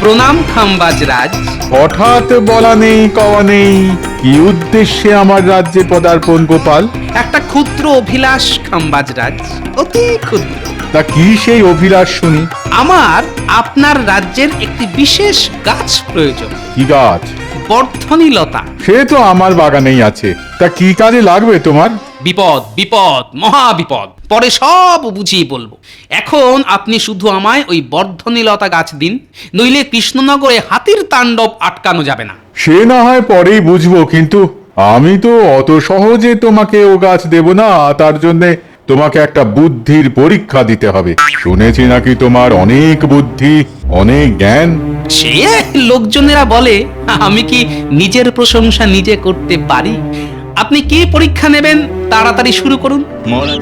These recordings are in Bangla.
প্রণাম খাম্বাজ রাজ। হঠাৎ বলা নেই কওয়া নেই, কি উদ্দেশ্যে আমার রাজ্যে পদার্পণ গোপাল? একটা ক্ষুদ্র অভিলাষ খাম্বাজ রাজ, অতি ক্ষুদ্র। তা কি সেই অভিলাষ শুনি? আমার আপনার রাজ্যের একটি বিশেষ গাছ প্রয়োজন। কি গাছ? বর্ধনী লতা। সে তো আমার বাগানেই আছে, তা কি কাজে লাগবে তোমার? বিপদ বিপদ মহা বিপদ, পরে সব বুঝিয়ে বলবো। এখন আপনি শুধু আমায় ওই বর্ধনী লতা গাছ দিন, নইলে কৃষ্ণনগরে হাতির তাণ্ডব আটকানো যাবে না। সে না হয় পরেই বুঝবো, কিন্তু আমি তো অত সহজে তোমাকে ও গাছ দেব না। তার জন্যে তোমাকে একটা বুদ্ধির পরীক্ষা দিতে হবে। শুনেছি নাকি তোমার অনেক বুদ্ধি, অনেক জ্ঞান। সে লোকজনেরা বলে, আমি কি নিজের প্রশংসা নিজে করতে পারি? আপনি কি পরীক্ষা নেবেন, তাড়াতাড়ি শুরু করুন মহারাজ।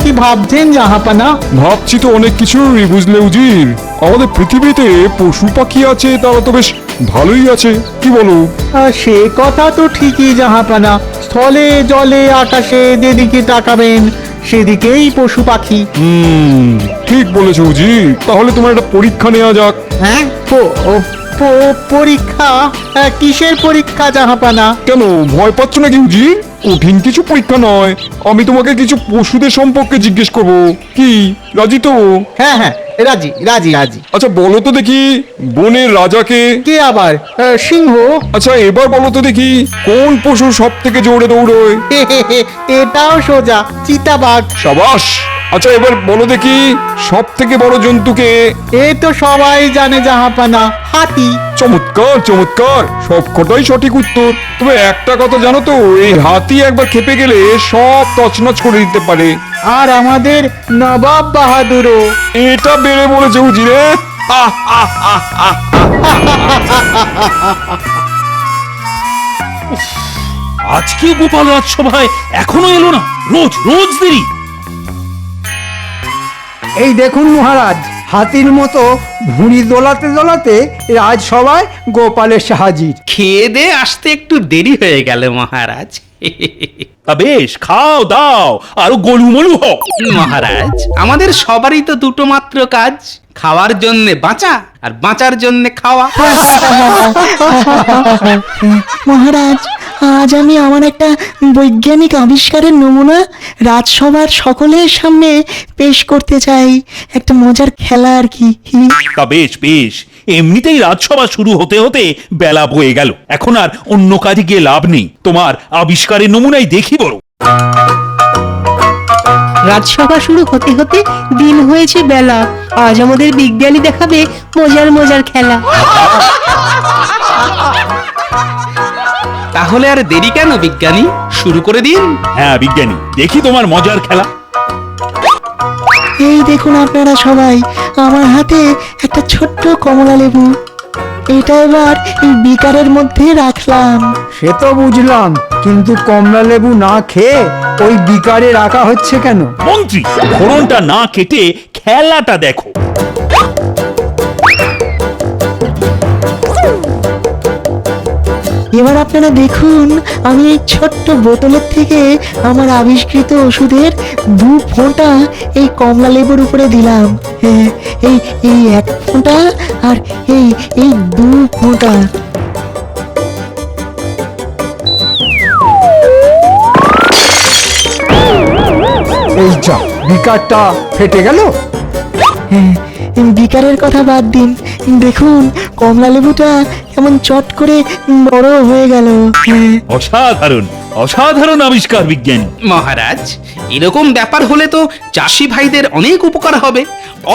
কি ভাবছেন জাহাপানা? ভাবছি তো অনেক কিছুই, বুঝলে উজির। আমাদের পৃথিবীতে পশু পাখি আছে, তারা তো বেশ ভালোই আছে, কি বলো? সে কথা তো ঠিকই জাহাপানা। স্থলে জলে আকাশে যেদিকে তাকাবেন সেদিকেই পশু পাখি। ঠিক বলেছো উজির। তাহলে তোমার একটা পরীক্ষা নেওয়া যাক। হ্যাঁ, পরীক্ষা? কিসের পরীক্ষা জাহাপানা? কেন ভয় পাচ্ছ নাকি উজির? কঠিন কিছু পরীক্ষা নয়, আমি তোমাকে কিছু পশুদের সম্পর্কে জিজ্ঞেস করব। কি রাজি তো? হ্যাঁ হ্যাঁ, রাজি রাজি রাজি। আচ্ছা বলো তো দেখি, বনের রাজাকে? কে আবার? সিংহ? আচ্ছা এবার বলো তো দেখি, কোন পশু সব থেকে জোরে দৌড়য়? এটাও সোজা, চিতাবাঘ। সাবাস। আচ্ছা এবার বলো দেখি, সব থেকে বড় জন্তুকে? এ তো সবাই জানে জাহাপানা, হাতি। চমৎকার চমৎকার, সব কটাই সঠিক উত্তর। তবে একটা কথা জানো তো, এই হাতি একবার খেপে গেলে সব তছনছ করে দিতে পারে। আর আমাদের নবাব বাহাদুরও। এটা বেড়ে বলেছে উজিরে। আজকেও গোপাল রাজসভায় এখনো এলো না, রোজ রোজ দেরি। এই দেখুন মহারাজ, হাতির মতো ভুঁড়ি দোলাতে দোলাতে রাজসভায় গোপাল এসে হাজির। খেয়ে দে আসতে একটু দেরি হয়ে গেল মহারাজ। তা বেশ, খাও দাও, আরো গলুমলু হও। মহারাজ, আমাদের সবারই তো দুটো মাত্র কাজ, খাওয়ার জন্য বাঁচা আর বাঁচার জন্য খাওয়া। মহারাজ, আজ আমি আমার একটা বৈজ্ঞানিক আবিষ্কারের নমুনা রাজসভার সকলের সামনে পেশ করতে চাই। একটা মজার খেলা আর কি। তা বেশ বেশ, এমনিতেই রাজসভা শুরু হতে হতে বেলা বয়ে গেল, এখন আর অন্য কাজে গিয়ে লাভ নেই। তোমার আবিষ্কারের নমুনাই দেখি বড়। রাজসভা শুরু হতে হতে দিন হয়েছে বেলা। আজ আমাদের বিজ্ঞানী দেখাবে মজার মজার খেলা। তাহলে আর দেরি কেন বিজ্ঞানী, শুরু করে দিন। হ্যাঁ বিজ্ঞানী, দেখি তোমার মজার খেলা। এই দেখুন আপনারা সবাই, আমার হাতে একটা ছোট্ট কমলা লেবু। এটা এবার এই বিকারের মধ্যে রাখলাম। সে তো বুঝলাম, কিন্তু কমলা লেবু না খেয়ে ওই বিকারে রাখা হচ্ছে কেন? মন্ত্রী, ফোড়নটা না কেটে খেলাটা দেখো। এবার আপনারা দেখুন, আমি এই ছোট্ট বোতলের থেকে আমার আবিষ্কৃত ওষুধের 2 ফোঁটা এই কমলা লেবুর উপরে দিলাম। এই এই 1 ফোঁটা আর এই এই 2 ফোঁটা। এই যা, বিকারটা ফেটে গেল। বিকারের কথা বাদ দিন, দেখুন কমলা লেবুটা কেমন চট করে বড় হয়ে গেল। অসাধারণ অসাধারণ আবিষ্কার বিজ্ঞানী। মহারাজ, এরকম ব্যাপার হলে তো চাষি ভাইদের অনেক উপকার হবে।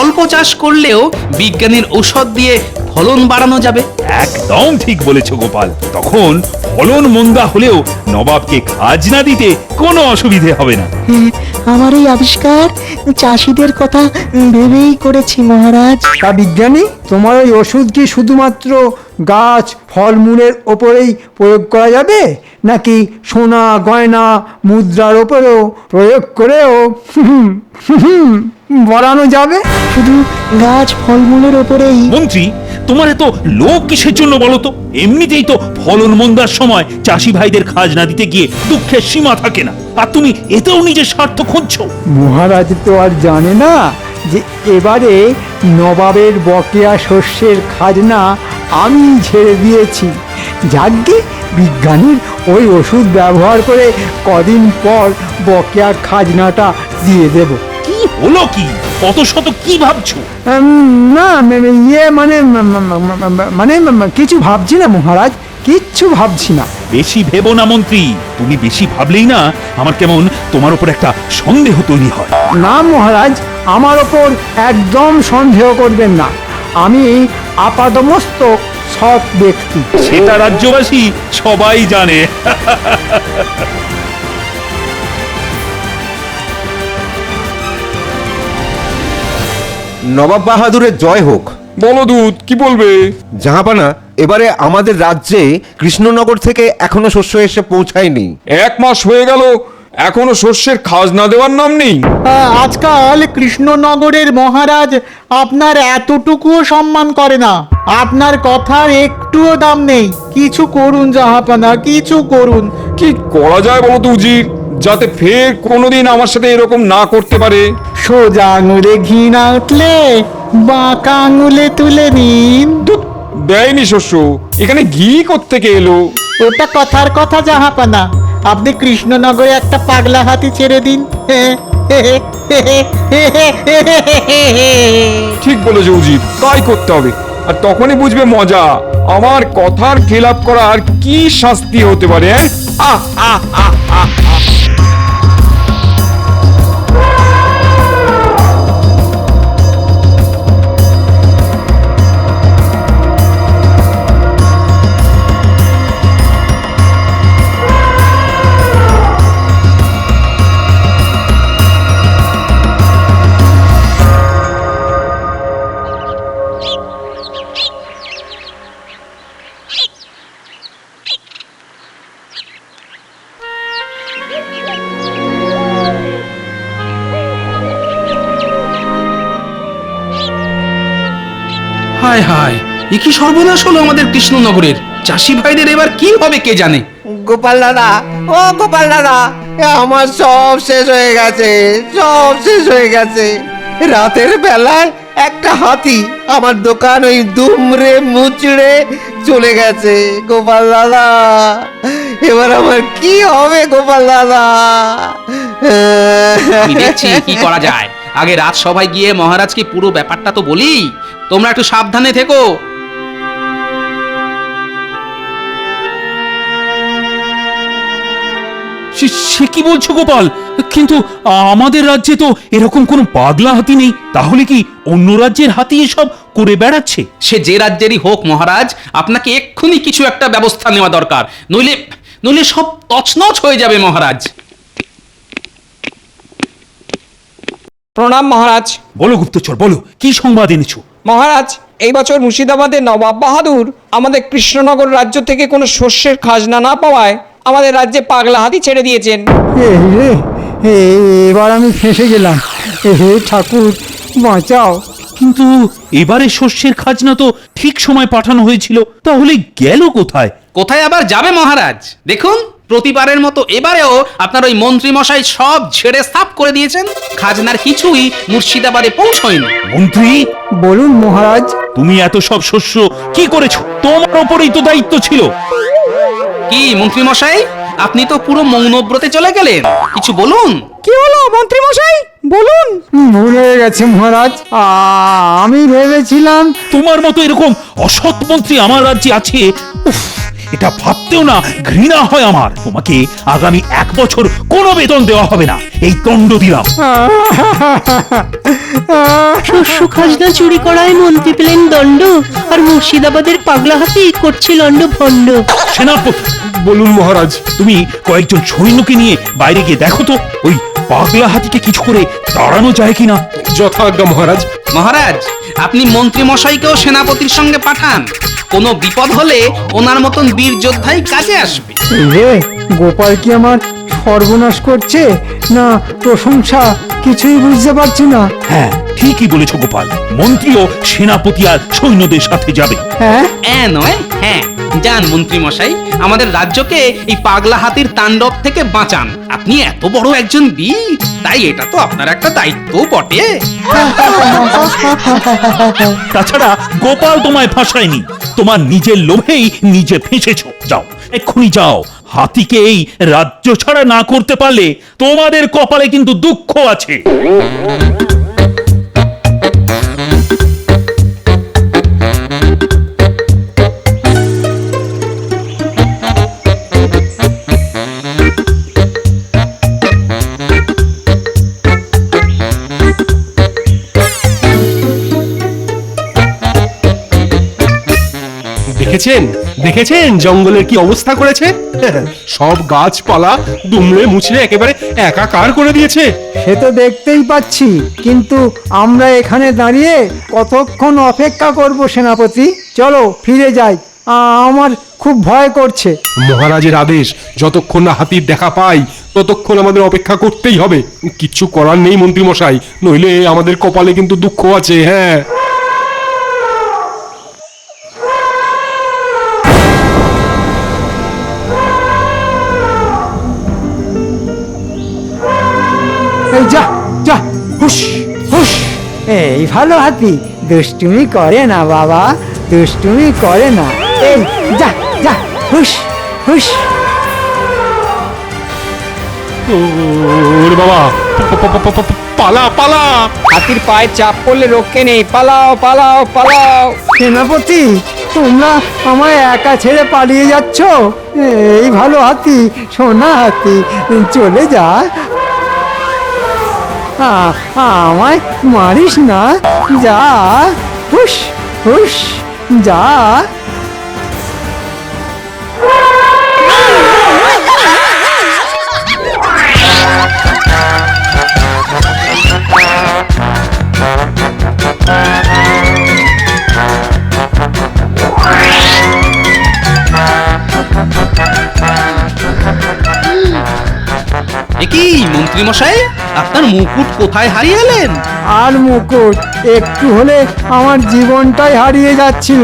অল্প চাষ করলেও বিজ্ঞানীর ঔষধ দিয়ে ফলন বাড়ানো যাবে। একদম ঠিক বলেছো গোপাল, তখন ফলন মন্দা হলেও নবাবকে খাজনা দিতে কোনো অসুবিধে হবে না। আমার এই আবিষ্কার চাষিদের কথা ভেবেই করেছি মহারাজ। তা বিজ্ঞানী, তোমার ওই ওষুধ কি শুধুমাত্র গাছ ফলমূলের ওপরেই প্রয়োগ করা যাবে, নাকি সোনা গয়না মুদ্রার ওপরেও প্রয়োগ করেও বাড়ানো যাবে? শুধু গাছ ফলমূলের ওপরেই। মন্ত্রী, তোমার এত লোক কিসের জন্য বলো তো? এমনিতেই তো ফলন মন্দার সময় চাষি ভাইদের খাজনা দিতে গিয়ে দুঃখের সীমা থাকে না, আর তুমি এতেও নিজের স্বার্থ খুঁজছো। মহারাজ তো আর জানে না যে এবারে নবাবের বকেয়া শস্যের খাজনা আমি ছেড়ে দিয়েছি। যাকে বিজ্ঞানীর ওই ওষুধ ব্যবহার করে কদিন পর বকেয়া খাজনাটা দিয়ে দেব। কি হলো কি? কত শত কি ভাবছো? না ইয়ে মানে কিছু ভাবছি না মহারাজ, কিচ্ছু ভাবছি না। বেশি ভেবো না মন্ত্রী, তুমি বেশি ভাবলেই না আমার কেমন তোমার উপর একটা সন্দেহ তৈরি হয়। না মহারাজ, আমার ওপর একদম সন্দেহ করবেন না। আমি আপাদমস্তক সৎ ব্যক্তি। সেটা রাজ্যবাসী সবাই জানে। নবাব বাহাদুরের জয় হোক। বলো দূত, কি বলবে? জাহাপানা, এবারে আমাদের রাজ্যে কৃষ্ণনগর থেকে এখনো শস্য এসে পৌঁছায়নি। 1 মাস হয়ে গেল, এখনো শস্যের খাজনা দেওয়ার নাম নেই। আজকাল কৃষ্ণনগরের মহারাজ আপনার এতটুকুও সম্মান করে না। আপনার কথার একটুও দাম নেই। কিছু করুন জাহাপানা, কিছু করুন। কি করা যায় বলো তো উজির, যাতে ফের কোনোদিন আমার সাথে এরকম না করতে পারে? সোজা আঙুলে ঘি না উঠলে বাঁকা আঙুলে তুলে নিন। ধুৎ, দেয়নি শস্য, এখানে ঘি কোত্থেকে এলো? ওটা কথার কথা জাহাপানা। আপনি কৃষ্ণনগরে একটা পাগলা হাতি ছেড়ে দিন। ঠিক বলেছো উজির, তাই করতে হবে। আর তখনই বুঝবে মজা, আমার কথার খেলাপ করার কি শাস্তি হতে পারে। আহ আহ আহ আহ হায় হায়, এ কি সর্বনাশ হলো আমাদের কৃষ্ণনগরের। চাষি ভাইদের এবার কি হবে কে জানে। গোপাল দাদা, ও গোপাল দাদা, আমার সব শেষ হয়ে গেছে, সব শেষ হয়ে গেছে। রাতের বেলায় একটা হাতি আমার দোকান ওই দুমড়ে মুচড়ে চলে গেছে। গোপাল দাদা, এবার আমার কি হবে গোপাল দাদা? আমি দেখছি কি করা যায়। আগে রাজসভায় গিয়ে মহারাজকে পুরো ব্যাপারটা তো বলি। তোমরা একটু সাবধানে থেকো। সে কি বলছো গোপাল? কিন্তু আমাদের রাজ্যে তো এরকম কোনো পাগলা হাতি নেই। তাহলে কি অন্য রাজ্যের হাতি এসব করে বেড়াচ্ছে? সে যে রাজ্যেরই হোক মহারাজ, আপনাকে এক্ষুনি কিছু একটা ব্যবস্থা নেওয়া দরকার, নইলে নইলে সব তছনছ হয়ে যাবে মহারাজ। প্রণাম মহারাজ। বলো গুপ্তচর, বলো কি সংবাদ এনেছো? মহারাজ, এই বছর মুর্শিদাবাদের নবাব বাহাদুর আমাদের কৃষ্ণনগর রাজ্য থেকে কোনো শস্যের খাজনা না পাওয়ায় আমাদের রাজ্যে পাগলা হাতি ছেড়ে দিয়েছেন। এই রে, এবার আমি ফেঁসে গেলাম। হে ঠাকুর, বাঁচাও। কিন্তু এবারে শস্যের খাজনা তো ঠিক সময় পাঠানো হয়েছিল, তাহলে গেল কোথায়? কোথায় আবার যাবে মহারাজ? দেখুন, প্রতিবারের মতো এবারেও আপনার ওই মন্ত্রী মশাই সব ঝেড়ে সাফ করে দিয়েছেন। খাজনার কিছুই মুর্শিদাবাদে পৌঁছয়নি। মন্ত্রী, বলুন মহারাজ। তুমি এত সব শস্য কি করেছো? তোমার ওপরেই তো দায়িত্ব ছিল। কি মন্ত্রী মশাই, আপনি তো পুরো মৌনব্রতে চলে গেলেন, কিছু বলুন। কি হলো মন্ত্রী মশাই, বলুন। ভুল হয়ে গেছে মহারাজ, আমি ভেবেছিলাম। তোমার মতো এরকম অসৎ মন্ত্রী আমার রাজ্যে আছে, উফ, এটা ভাবতেও না ঘৃণা হয় আমার। তোমাকে আগামী 1 বছর কোনো বেতন দেওয়া হবে না, এই দণ্ড দিলাম। শস্য খাজনা চুরি করায় মন্ত্রী পেলেন দণ্ড, আর মুর্শিদাবাদের পাগলা হাতি করছে লন্ড ভণ্ড। সেনাপতি, বলুন মহারাজ। তুমি কয়েকজন সৈন্যকে নিয়ে বাইরে গিয়ে দেখো তো ওই পাগলা হাতিকে কিছু করে তাড়ানো যায় কিনা। যথাজ্ঞা মহারাজ। মহারাজ, আপনি মন্ত্রী মশাইকেও সেনাপতির সঙ্গে পাঠান। কোনো বিপদ হলে ওনার মতন বীর যোদ্ধাই কাজে আসবে। রে, গোপাল কি আমার সর্বনাশ করছে না প্রশংসা কিছুই বুঝতে পারছি না। হ্যাঁ ঠিকই বলেছ গোপাল, মন্ত্রীও সেনাপতি আর সৈন্যদের সাথে যাবে। হ্যাঁ নয় হ্যাঁ, যান মন্ত্রী মশাই, আমাদের রাজ্যকে এই পাগলা হাতির তাণ্ডব থেকে বাঁচান। আপনি এত বড় একজন বীর, তাই এটা তো আপনার একটা দায়িত্ব বটে। তাছাড়া গোপাল তোমায় ফাঁসায়নি, তোমার নিজের লোভেই নিজে ফেঁসেছ। যাও এক্ষুনি যাও, হাতিকে এই রাজ্য ছাড়া না করতে পারলে তোমাদের কপালে কিন্তু দুঃখ আছে। দেখেছেন দেখেছেন জঙ্গলের কি অবস্থা করেছে? সব গাছপালা দুমড়ে মুচড়ে একেবারে একাকার করে দিয়েছে। সে তো দেখতেই পাচ্ছি, কিন্তু আমরা এখানে দাঁড়িয়ে কতক্ষণ অপেক্ষা করব সেনাপতি? চলো ফিরে যাই, আমার খুব ভয় করছে। মহারাজের আদেশ, যতক্ষণ না হাতির দেখা পাই ততক্ষণ আমাদের অপেক্ষা করতেই হবে। কিচ্ছু করার নেই মন্ত্রী মশাই, নইলে আমাদের কপালে কিন্তু দুঃখ আছে। হ্যাঁ এই যা যা, হুশ হুশ। এই ভালো হাতি, দুষ্টুমি করে না বাবা, দুষ্টুমি করে না। এই যা যা, হুশ হুশ। ওরে বাবা, পালা পালা। হাতির পায়ে চাপ পড়লে রক্ষে নেই, পালাও পালাও পালাও। সেনাপতি, তোমরা আমায় একা ছেড়ে পালিয়ে যাচ্ছ? এই ভালো হাতি, সোনা হাতি, চলে যা। আমায় মারিস না, যা, হুশ হুশ, যা। কি মন্ত্রী মশাই, আপনার মুকুট কোথায় হারিয়ে এলেন? আর মুকুট, একটু হলে আমার জীবনটাই হারিয়ে যাচ্ছিল।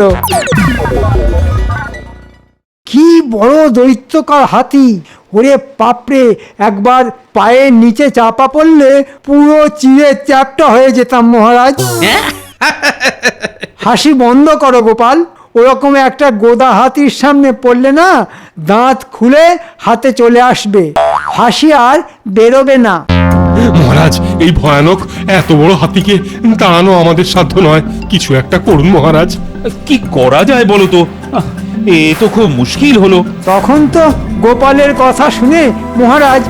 কি বড় দৈত্যকার হাতি! ওরে বাপরে, একবার পায়ের নিচে চাপা পড়লে পুরো চিড়ে চ্যাপ্টা হয়ে যেতাম মহারাজ। হাসি বন্ধ করো গোপাল, ওরকম একটা গোদা হাতির সামনে পড়লে না দাঁত খুলে হাতে চলে আসবে, হাসি আর বেরোবে না। মহারাজ, এই ভয়ানক এত বড় হাতিকে তাড়ানো আমাদের সাধ্য নয়, কিছু একটা করুন মহারাজ। কি করা যায় বলো তো? এ তো খুব মুশকিল হলো। তখন তো গোপালের কথা শুনে মহারাজ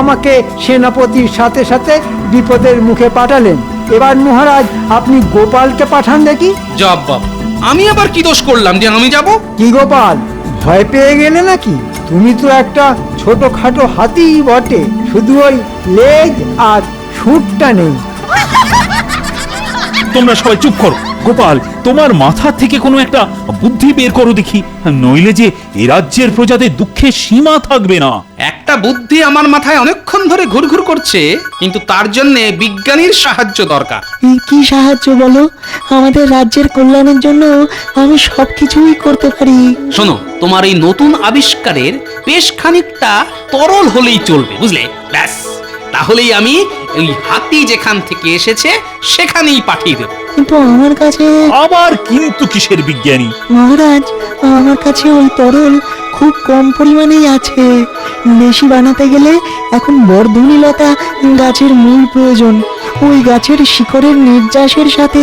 আমাকে সেনাপতির সাথে সাথে বিপদের মুখে পাঠালেন। এবার মহারাজ আপনি গোপালকে পাঠান দেখি। জব্বব, আমি আবার কি দোষ করলাম যে আমি যাব? কি গোপাল, ভয় পেয়ে গেলে নাকি? তুমি তো একটা ছোটখাটো হাতি বটে, শুধু ওই লেজ আর সুরটা নেই। তোমরা সবাই চুপ করো। গোপাল, তোমার মাথা থেকে কোনো একটা বুদ্ধি বের করো দেখি, নইলে যে এ রাজ্যের প্রজাদের দুঃখের সীমা থাকবে না। একটা বুদ্ধি আমার মাথায় অনেকক্ষণ ধরে ঘুরঘুর করছে, কিন্তু তার জন্য বিজ্ঞানীর সাহায্য দরকার। কি সাহায্য বলো? আমাদের রাজ্যের কল্যাণের জন্য আমি সবকিছুই করতে পারি। শোনো, তোমার এই নতুন আবিষ্কারের বেশ খানিকটা তরল হলেই চলবে, বুঝলে? ব্যাস, তাহলেই আমি ওই হাতি যেখান থেকে এসেছে সেখানেই পাঠিয়ে দেব। কিন্তু আমার কাছে আবার কিন্তু কিসের বিজ্ঞানী? মহারাজ, আমার কাছে ওই তরল খুব কম পরিমাণেই আছে। বেশি বানাতে গেলে এখন বর্ধনীলতা গাছের মূল প্রয়োজন। ওই গাছের শিকড়ের নির্যাসের সাথে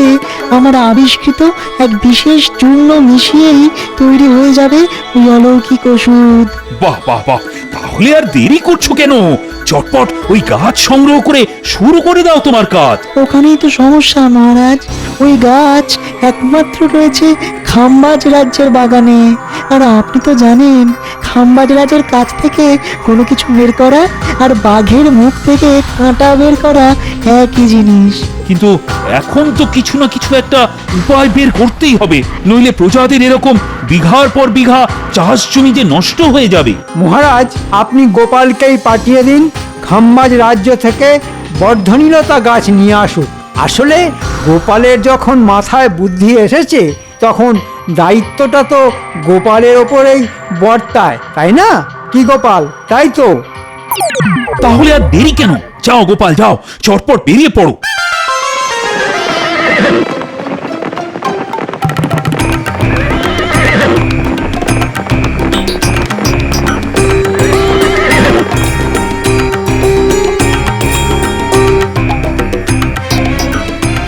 আমার আবিষ্কৃত এক বিশেষ চূর্ণ মিশিয়েই তৈরি হয়ে যাবে ওই অলৌকিক ওষুধ। বাহ বাহ বাহ, তাহলে আর দেরি করছো কেন? চটপট ওই গাছ সংগ্রহ করে শুরু করে দাও তোমার কাজ। ওখানেই তো সমস্যা মহারাজ, ওই গাছ একমাত্র রয়েছে খাম্বাজ রাজ্যের বাগানে। আর আপনি তো জানেন খাম্বাজ রাজের কাছ থেকে কোনো কিছু বের করা আর বাঘের মুখ থেকে কাঁটা বের করা একই জিনিস। কিন্তু এখন তো কিছু না কিছু একটা উপায় বের করতেই হবে, নইলে প্রজাদের এরকম বিঘার পর বিঘা চাষ জমি যে নষ্ট হয়ে যাবে। মহারাজ, আপনি গোপালকেই পাঠিয়ে দিন খাম্বাজ রাজ্য থেকে বর্ধনীলতা গাছ নিয়ে আসুক। আসলে গোপালের যখন মাথায় বুদ্ধি এসেছে তখন দায়িত্বটা তো গোপালের ওপরেই বর্তায়, তাই না? কি গোপাল, তাই তো? তাহলে আর দেরি কেন? যাও গোপাল, যাও, চটপট বেরিয়ে পড়ো।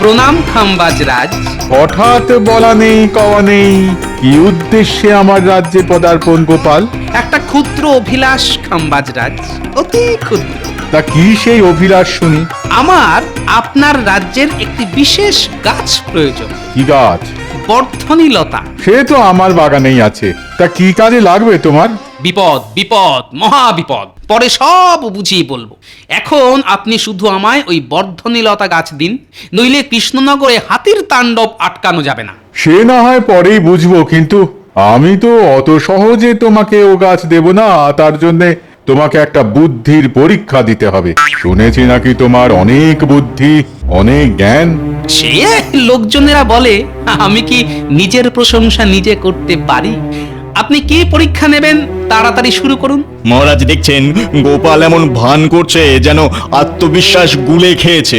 প্রণাম খাম্বাজ রাজ। হঠাৎ বলা নেই কওয়া নেই, কি উদ্দেশ্যে আমার রাজ্যে পদার্পণ গোপাল? একটা ক্ষুদ্র অভিলাষ খাম্বাজ রাজ, অতি ক্ষুদ্র। তা কি সেই অভিলাষ শুনি? আমার আপনার রাজ্যের একটি বিশেষ গাছ প্রয়োজন। কি গাছ? বর্ধনীলতা। সে তো আমার বাগানেই আছে, তা কি কাজে লাগবে তোমার? বিপদ, বিপদ, মহা বিপদ, পরে সব বুঝিয়ে বলবো। এখন আপনি শুধু আমায় ওই বর্ধনীলতা গাছ দিন, নইলে কৃষ্ণনগরে হাতির তাণ্ডব আটকানো যাবে না। সে না হয় পরেই বুঝবো, কিন্তু আমি তো অত সহজে তোমাকে ও গাছ দেব না। তার জন্য তোমাকে একটা বুদ্ধির পরীক্ষা দিতে হবে। শুনেছি নাকি তোমার অনেক বুদ্ধি, অনেক জ্ঞান। সে লোকজনেরা বলে, আমি কি নিজের প্রশংসা নিজে করতে পারি? আপনি কি পরীক্ষা নেবেন? তাড়াতাড়ি শুরু করুন। মহারাজ, দেখছেন গোপাল এমন ভান করছে যেন আত্মবিশ্বাস গুলে খেয়েছে।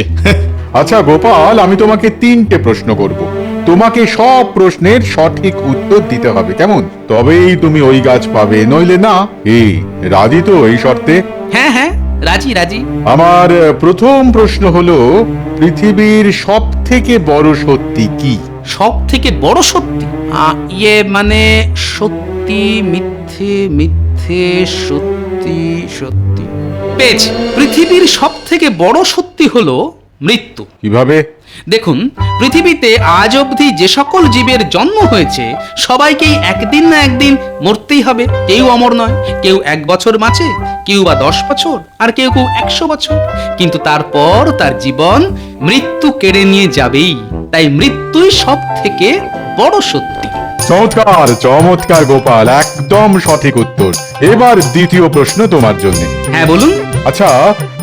আচ্ছা গোপাল, আমি তোমাকে 3টে প্রশ্ন করব। তোমাকে সব প্রশ্নের সঠিক উত্তর দিতে হবে, কেমন? তবেই তুমি ওই গাছ পাবে, নইলে না। এই রাজি তো এই শর্তে? হ্যাঁ হ্যাঁ, রাজি রাজি। আমার প্রথম প্রশ্ন হলো, পৃথিবীর সব থেকে বড় সত্যি কি? সব থেকে বড় সত্যি? মানে সত্যি মিথ্যে, মিথ্যে সত্যি, সত্যি। পেয়েছি। পৃথিবীর সব থেকে বড় সত্যি হলো মৃত্যু। কিভাবে? দেখুন, পৃথিবীতে আজ অবধি যে সকল জীবের জন্ম হয়েছে সবাইকেই একদিন না একদিন মরতেই হবে। কেউ অমর নয়, কেউ 1 বছর বাঁচে, কেউ বা 10 বছর, আর কেউ কেউ 100 বছর। কিন্তু তারপর তার জীবন মৃত্যু কেড়ে নিয়ে যাবেই। তাই মৃত্যুই সব থেকে বড় সত্যি। চমৎকার, চমৎকার গোপাল, একদম সঠিক উত্তর। এবার দ্বিতীয় প্রশ্ন তোমার জন্য। হ্যাঁ বলুন। আচ্ছা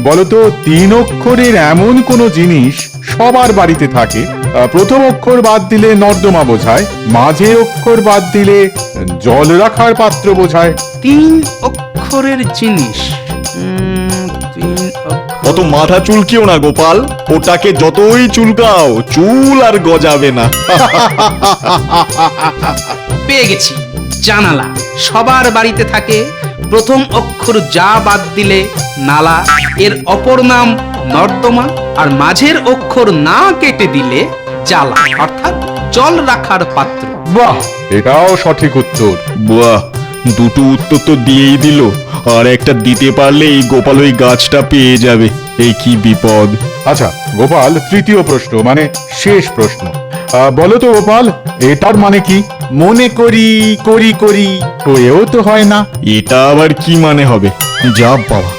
বলতো, 3 অক্ষরের এমন কোন জিনিস সবার বাড়িতে থাকে? প্রথম অক্ষর বাদ দিলে নর্দমা বোঝায়, মাঝের অক্ষর বাদ দিলে জল রাখার পাত্র বোঝায়। 3 অক্ষরের জিনিস? 3 অত মাথা চুলকিও না গোপাল, ওটাকে যতই চুলকাও চুল আর গজাবে না। পেয়ে গেছি, জানালা। সবার বাড়িতে থাকে, প্রথম অক্ষর যা বাদ দিলে নালা, এর অপর নাম নর্দমা, আর মাঝের অক্ষর না কেটে দিলে জ্বালা, অর্থাৎ জল রাখার পাত্র। বাহ, এটাও সঠিক উত্তর। বাহ, দুটো উত্তর তো দিয়েই দিল, আর একটা দিতে পারলে এই গোপাল ওই গাছটা পেয়ে যাবে। এই কি বিপদ। আচ্ছা গোপাল, তৃতীয় প্রশ্ন মানে শেষ প্রশ্ন। বলো তো গোপাল, এটার মানে কি? মনে করি, করি করি, হয়েও তো হয় না। এটা আবার কি মানে হবে? যা বাবা,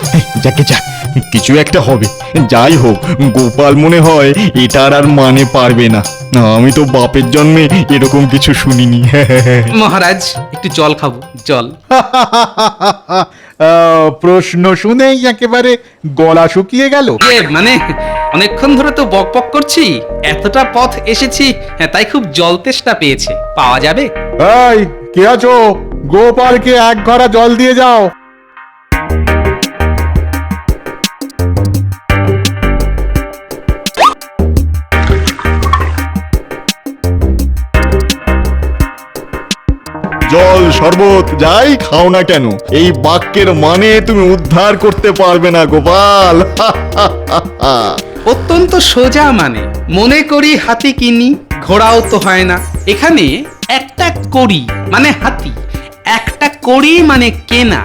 যাকে যাক, কিছু একটা হবে। যাই হোক, গোপাল মনে হয় এটার আর মানে পারবে না। আমি তো বাপের জন্মে এরকম কিছু শুনিনি। মহারাজ, একটু জল খাবো, জল। প্রশ্ন শুনেই একেবারে গলা শুকিয়ে গেল। মানে অনেকক্ষণ ধরে তো বক বক করছি, এতটা পথ এসেছি, তাই খুব জল তেষ্টা পেয়েছে। পাওয়া যাবে? এই, কে আছো? গোপালকে 1 ঘড়া জল দিয়ে যাও। জল, শরবত যাই খাও না কেন, এই বাক্যের মানে তুমি উদ্ধার করতে পারবে না গোপাল। অত্যন্ত সোজা মানে। মনে করি হাতি কিনি, ঘোড়াও তো হয় না। এখানে একটা করি মানে হাতি, একটা করি মানে কেনা,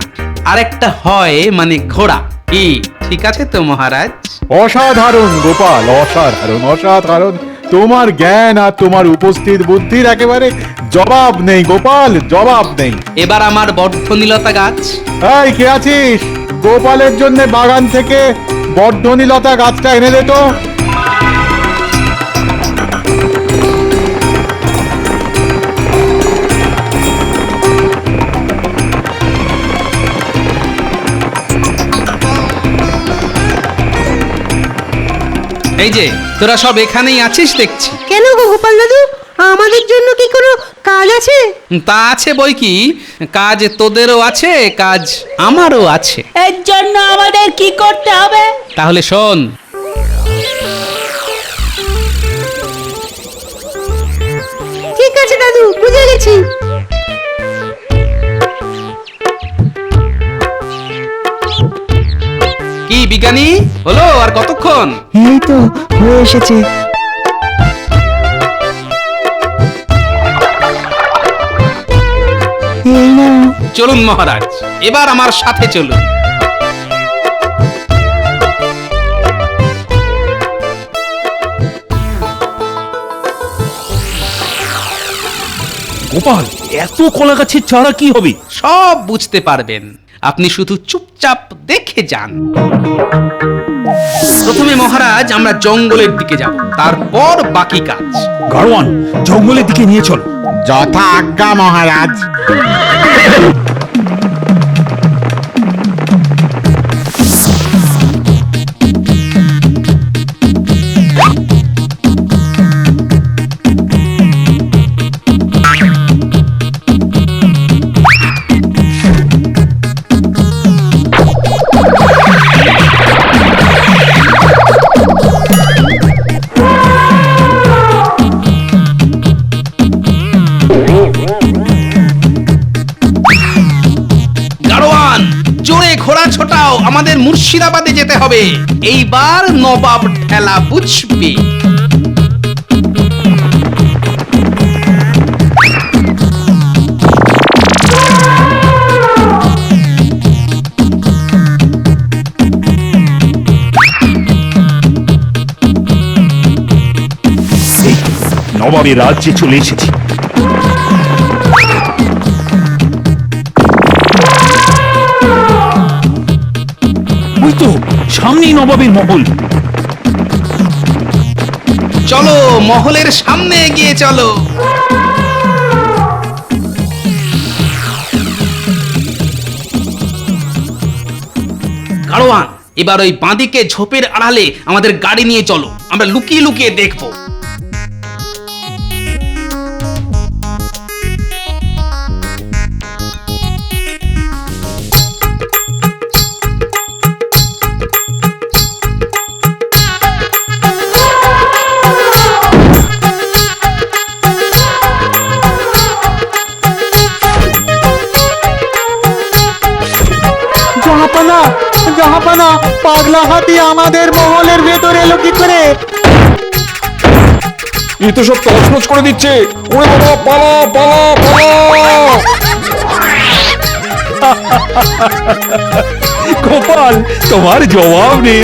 আর একটা হয় মানে ঘোড়া। কি ঠিক আছে তো মহারাজ? অসাধারণ গোপাল, অসাধারণ, অসাধারণ। তোমার জ্ঞান আর তোমার উপস্থিত বুদ্ধির একেবারে জবাব নেই গোপাল, জবাব নেই। এবার আমার বর্ধনীলতা গাছ। এই কে আছিস? গোপালের জন্য বাগান থেকে বর্ধনীলতা গাছটা এনে দে তো। এই যে তোরা সব এখানেই আছিস দেখছি। কেন গো গোপাল দাদু, আমাদের জন্য কি কোনো কাজ আছে? তা আছে বই কি, কাজ তোদেরও আছে, কাজ আমারও আছে। এর জন্য আমাদের কি করতে হবে? তাহলে শোন, ঠিক আছে দাদু, বুঝে গেছি। কি বিজ্ঞানী হলো আর কতক্ষণ? এই তো হয়ে এসেছে। এই না, চলুন মহারাজ, এবার আমার সাথে চলুন। গোপাল, এত কলা গাছের চারা কি হবে? সব বুঝতে পারবেন, আপনি শুধু চুপচাপ দেখে যান। প্রথমে মহারাজ আমরা জঙ্গলের দিকে যাব, তারপর বাকি কাজ। গাড়োয়ান, জঙ্গলের দিকে নিয়ে চলো। যথা আজ্ঞা মহারাজ। গাড়োয়ান, জোরে ঘোড়া ছোটাও, আমাদের মুর্শিদাবাদে যেতে হবে। এইবার নবাব ঠেলা বুঝবে। নবাবের রাজ্যে চলে এসেছি। ওই তো সামনেই নবাবের মহল। চলো, মহলের সামনে এগিয়ে চলো। গাড়োয়ান, এবার ওই বাঁদিকে ঝোপের আড়ালে আমাদের গাড়ি নিয়ে চলো, আমরা লুকিয়ে লুকিয়ে দেখবো। জাহাপানা, জাহাপানা, পাগলা হাতি আমাদের মহলের ভেতরে এলো কি করে? এ তো সব তছনছ করে দিচ্ছে। ওরে বাবা, পালা পালা পালা! গোপাল, তোমার জবাব নেই।